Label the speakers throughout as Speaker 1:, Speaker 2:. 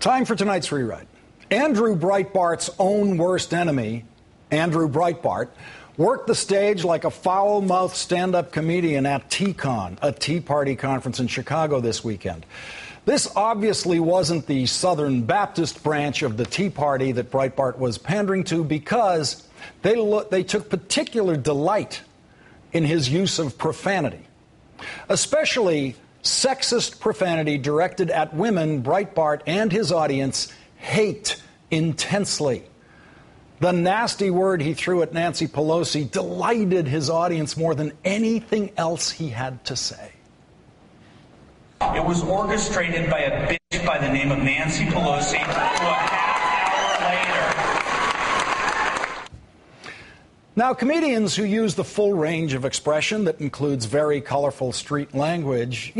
Speaker 1: Time for tonight's rewrite. Andrew Breitbart's own worst enemy, Andrew Breitbart, worked the stage like a foul-mouthed stand-up comedian at TCon, a Tea Party conference in Chicago this weekend. This obviously wasn't the Southern Baptist branch of the Tea Party that Breitbart was pandering to, because they took particular delight in his use of profanity, especially sexist profanity directed at women. Breitbart and his audience hate intensely. The nasty word he threw at Nancy Pelosi delighted his audience more than anything else he had to say.
Speaker 2: It was orchestrated by a bitch by the name of Nancy Pelosi who a half hour later.
Speaker 1: Now, comedians who use the full range of expression that includes very colorful street language,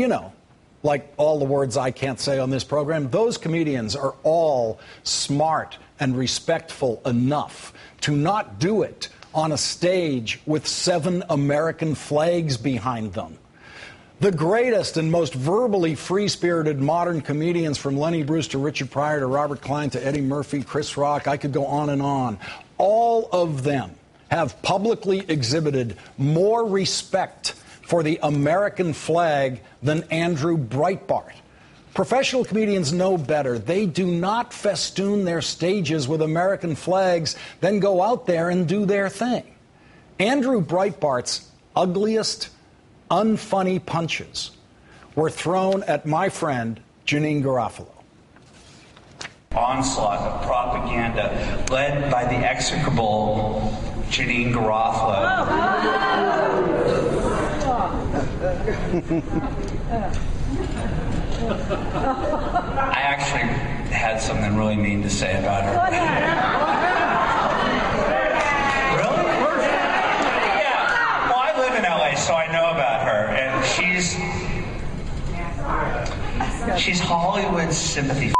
Speaker 1: like all the words I can't say on this program, those comedians are all smart and respectful enough to not do it on a stage with 7 American flags behind them. The greatest and most verbally free-spirited modern comedians, from Lenny Bruce to Richard Pryor to Robert Klein to Eddie Murphy, Chris Rock, I could go on and on, all of them have publicly exhibited more respect for the American flag than Andrew Breitbart. Professional comedians know better. They do not festoon their stages with American flags, then go out there and do their thing. Andrew Breitbart's ugliest, unfunny punches were thrown at my friend Jeanine Garofalo.
Speaker 2: Onslaught of propaganda led by the execrable Jeanine Garofalo. I actually had something really mean to say about her. Really? Yeah. Well, I live in LA, so I know about her, and she's Hollywood's sympathy.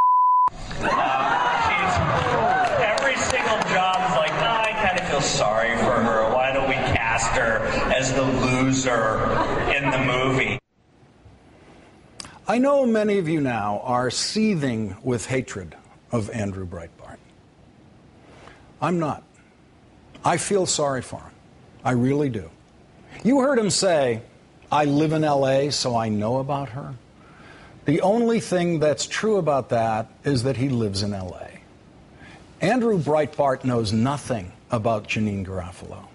Speaker 2: Every single job is like, I kind of feel sorry for her. Why don't we cast her as the loser in the movie?
Speaker 1: I know many of you now are seething with hatred of Andrew Breitbart. I'm not. I feel sorry for him. I really do. You heard him say, I live in LA, so I know about her. The only thing that's true about that is that he lives in LA. Andrew Breitbart knows nothing about Jeanine Garofalo.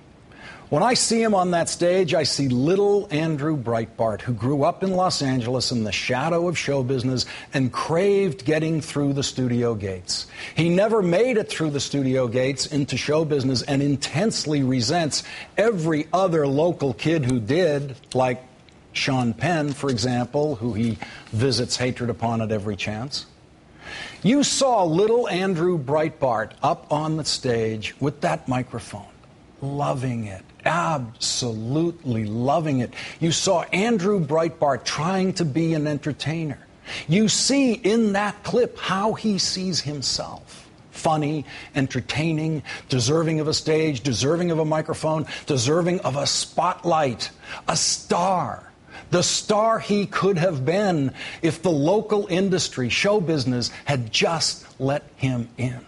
Speaker 1: When I see him on that stage, I see little Andrew Breitbart, who grew up in Los Angeles in the shadow of show business and craved getting through the studio gates. He never made it through the studio gates into show business and intensely resents every other local kid who did, like Sean Penn, for example, who he visits hatred upon at every chance. You saw little Andrew Breitbart up on the stage with that microphone, loving it, absolutely loving it. You saw Andrew Breitbart trying to be an entertainer. You see in that clip how he sees himself. Funny, entertaining, deserving of a stage, deserving of a microphone, deserving of a spotlight, a star. The star he could have been if the local industry, show business, had just let him in.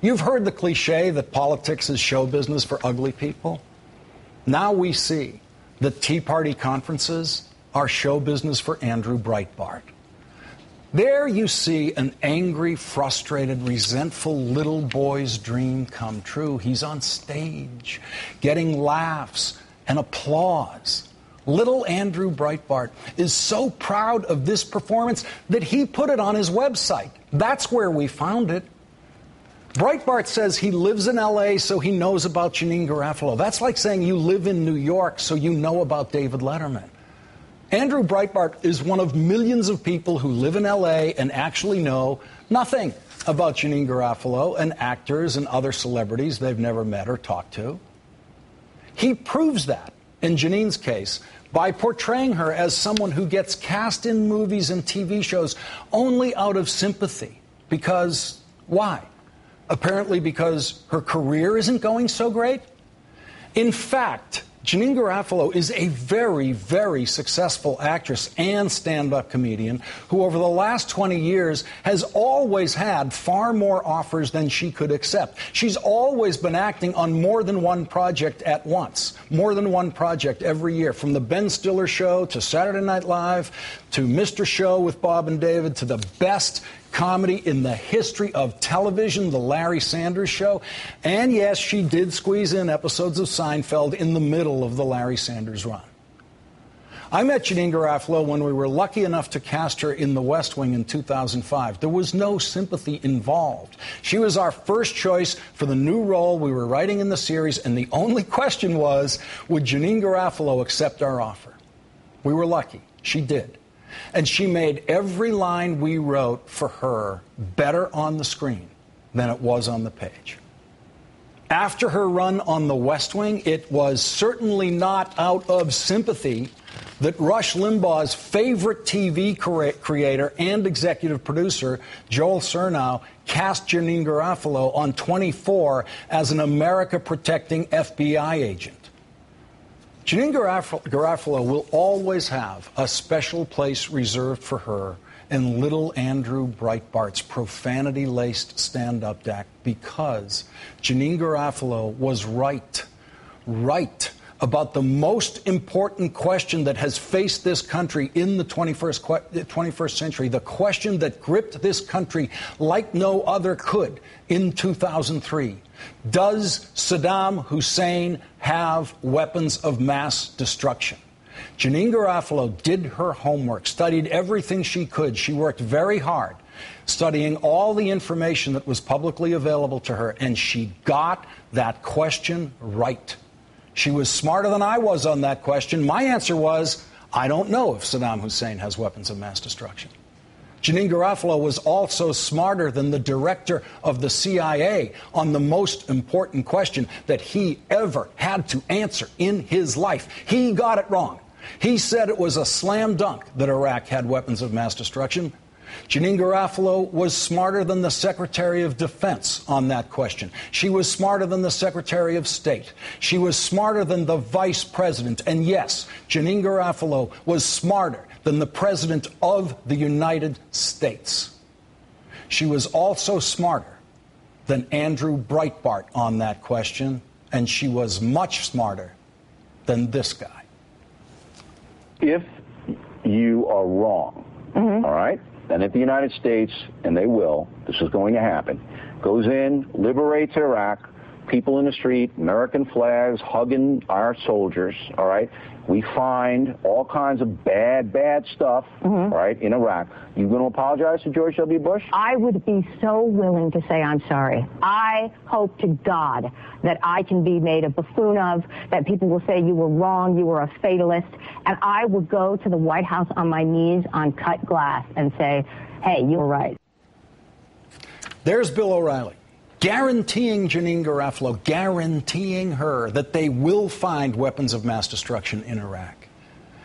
Speaker 1: You've heard the cliche that politics is show business for ugly people. Now we see that Tea Party conferences are show business for Andrew Breitbart. There you see an angry, frustrated, resentful little boy's dream come true. He's on stage, getting laughs and applause. Little Andrew Breitbart is so proud of this performance that he put it on his website. That's where we found it. Breitbart says he lives in L.A., so he knows about Jeanine Garofalo. That's like saying you live in New York, so you know about David Letterman. Andrew Breitbart is one of millions of people who live in L.A. and actually know nothing about Jeanine Garofalo and actors and other celebrities they've never met or talked to. He proves that, in Jeanine's case, by portraying her as someone who gets cast in movies and TV shows only out of sympathy. Because, why? Apparently because her career isn't going so great? In fact, Janine Garofalo is a very, very successful actress and stand-up comedian who over the last 20 years has always had far more offers than she could accept. She's always been acting on more than one project at once, more than one project every year, from The Ben Stiller Show to Saturday Night Live to Mr. Show with Bob and David to the best comedy in the history of television, The Larry Sanders Show. And yes, she did squeeze in episodes of Seinfeld in the middle of the Larry Sanders run. I met Janine Garofalo when we were lucky enough to cast her in The West Wing in 2005. There was no sympathy involved. She was our first choice for the new role we were writing in the series, and the only question was, would Janine Garofalo accept our offer? We were lucky. She did. And she made every line we wrote for her better on the screen than it was on the page. After her run on The West Wing, it was certainly not out of sympathy that Rush Limbaugh's favorite TV creator and executive producer, Joel Surnow, cast Janine Garofalo on 24 as an America-protecting FBI agent. Janine Garofalo will always have a special place reserved for her in little Andrew Breitbart's profanity-laced stand-up act because Janine Garofalo was right about the most important question that has faced this country in the 21st century, the question that gripped this country like no other could in 2003. Does Saddam Hussein have weapons of mass destruction? Janine Garofalo did her homework, studied everything she could. She worked very hard, studying all the information that was publicly available to her, and she got that question right. She was smarter than I was on that question. My answer was, I don't know if Saddam Hussein has weapons of mass destruction. Janine Garofalo was also smarter than the director of the CIA on the most important question that he ever had to answer in his life. He got it wrong. He said it was a slam dunk that Iraq had weapons of mass destruction. Janine Garofalo was smarter than the Secretary of Defense on that question. She was smarter than the Secretary of State. She was smarter than the Vice President. And yes, Janine Garofalo was smarter than the President of the United States. She was also smarter than Andrew Breitbart on that question, and she was much smarter than this guy.
Speaker 3: If you are wrong, all right, then if the United States, and they will, this is going to happen, goes in, liberates Iraq, people in the street, American flags, hugging our soldiers, all right? We find all kinds of bad stuff, all right, in Iraq. You going to apologize to George W. Bush?
Speaker 4: I would be so willing to say I'm sorry. I hope to God that I can be made a buffoon of, that people will say you were wrong, you were a fatalist, and I will go to the White House on my knees on cut glass and say, hey, you were right.
Speaker 1: There's Bill O'Reilly, guaranteeing Janine Garofalo, guaranteeing her that they will find weapons of mass destruction in Iraq.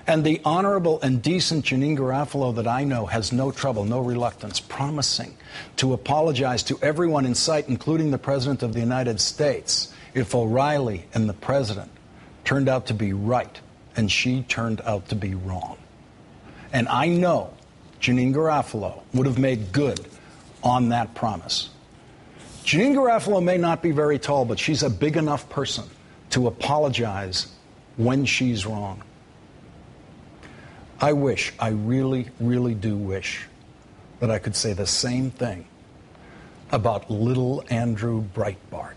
Speaker 1: And the honorable and decent Janine Garofalo that I know has no trouble, no reluctance, promising to apologize to everyone in sight, including the President of the United States, if O'Reilly and the President turned out to be right and she turned out to be wrong. And I know Janine Garofalo would have made good on that promise. Janine Garofalo may not be very tall, but she's a big enough person to apologize when she's wrong. I wish, I really, really do wish that I could say the same thing about little Andrew Breitbart.